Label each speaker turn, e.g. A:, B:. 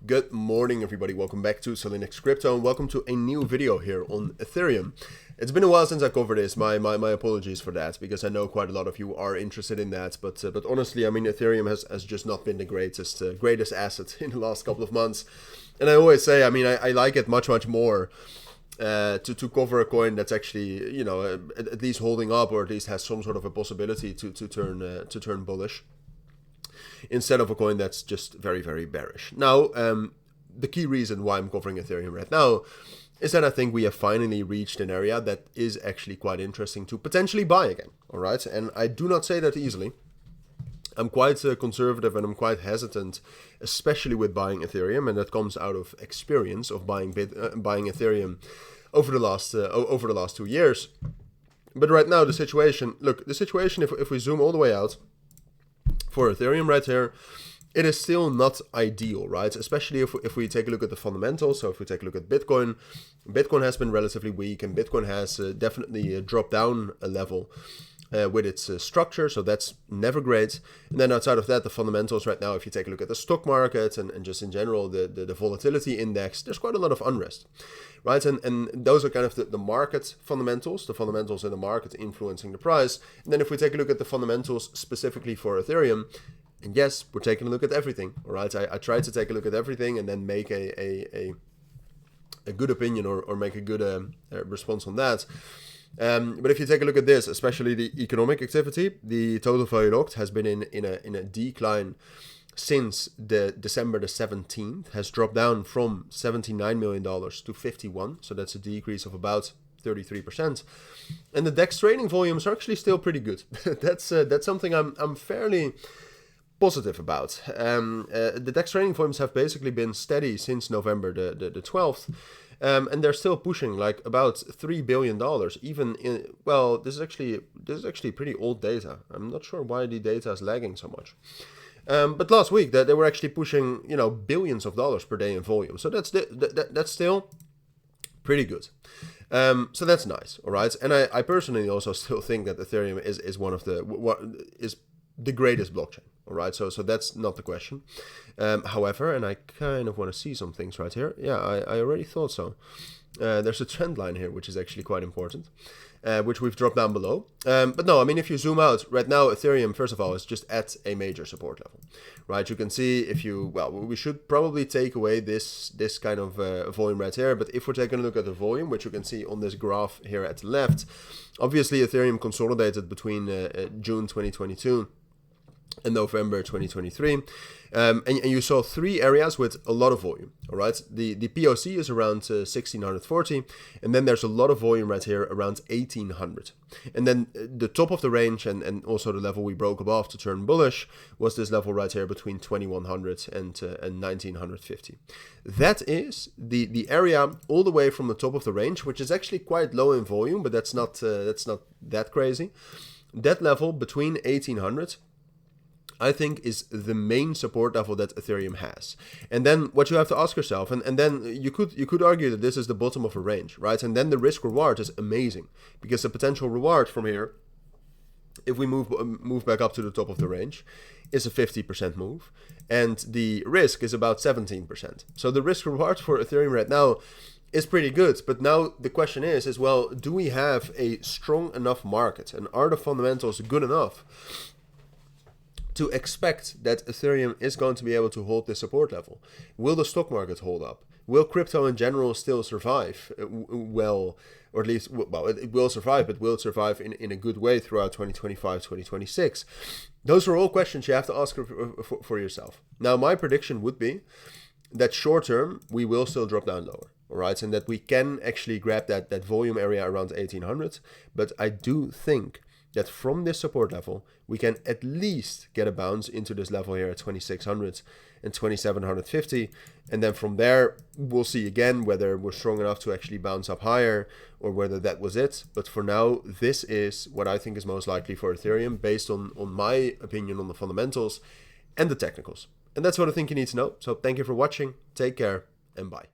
A: Good morning, everybody. Welcome back to Cilinix Crypto, and welcome to a new video here on Ethereum. It's been a while since I covered this. My apologies for that, because I know quite a lot of you are interested in that. But honestly, I mean, Ethereum has just not been the greatest asset in the last couple of months. And I always say, I mean, I like it much more to cover a coin that's actually, you know, at least holding up, or at least has some sort of a possibility to turn bullish, instead of a coin that's just very bearish. Now, the key reason why I'm covering Ethereum right now is that I think we have finally reached an area that is actually quite interesting to potentially buy again, all right? And I do not say that easily. I'm quite conservative, and I'm quite hesitant, especially with buying Ethereum, and that comes out of experience of buying Ethereum over the last 2 years. But right now, the situation, if we zoom all the way out, for Ethereum right here, it is still not ideal, right? Especially if we take a look at the fundamentals. So if we take a look at Bitcoin has been relatively weak, and Bitcoin has definitely dropped down a level with its structure, so that's never great. And then outside of that, the fundamentals right now, if you take a look at the stock market and just in general the volatility index, there's quite a lot of unrest, right? And those are kind of the market fundamentals, the fundamentals in the market influencing the price. And then if we take a look at the fundamentals specifically for Ethereum, and yes, we're taking a look at everything, all right? I try to take a look at everything and then make a good opinion or make a good response on that. But if you take a look at this, especially the economic activity, the total value locked has been in a decline since December the 17th, has dropped down from $79 million to 51. So that's a decrease of about 33%. And the DEX trading volumes are actually still pretty good. That's something I'm fairly positive about. The DEX trading volumes have basically been steady since November the 12th. And they're still pushing like about $3 billion, even in, well, this is actually pretty old data. I'm not sure why the data is lagging so much. But last week they were actually pushing, you know, billions of dollars per day in volume. So that's still pretty good. So that's nice, all right. And I personally also still think that Ethereum is one of the greatest blockchain, all right. So that's not the question. However, and I kind of want to see some things right here. Yeah, I already thought so. There's a trend line here, which is actually quite important, which we've dropped down below. But no, I mean, if you zoom out right now, Ethereum, first of all, is just at a major support level, right? You can see we should probably take away this kind of volume right here. But if we're taking a look at the volume, which you can see on this graph here at the left, obviously Ethereum consolidated between June 2022 in November 2023, and you saw three areas with a lot of volume, all right? The POC is around 1640, and then there's a lot of volume right here around 1800. And then the top of the range and also the level we broke above to turn bullish was this level right here between 2100 and 1950. That is the area all the way from the top of the range, which is actually quite low in volume, but that's not that crazy. That level between 1800, I think, is the main support level that Ethereum has. And then what you have to ask yourself, and then you could argue that this is the bottom of a range, right? And then the risk reward is amazing, because the potential reward from here, if we move back up to the top of the range, is a 50% move, and the risk is about 17%. So the risk reward for Ethereum right now is pretty good. But now the question is well, do we have a strong enough market, and are the fundamentals good enough to expect that Ethereum is going to be able to hold this support level? Will the stock market hold up? Will crypto in general still survive well, or at least, well, it will survive, but will it survive in a good way throughout 2025, 2026? Those are all questions you have to ask for yourself. Now, my prediction would be that short term, we will still drop down lower, all right? And that we can actually grab that volume area around 1800. But I do think that from this support level, we can at least get a bounce into this level here at 2600 and 2750. And then from there, we'll see again whether we're strong enough to actually bounce up higher, or whether that was it. But for now, this is what I think is most likely for Ethereum, based on my opinion on the fundamentals and the technicals. And that's what I think you need to know. So thank you for watching. Take care and bye.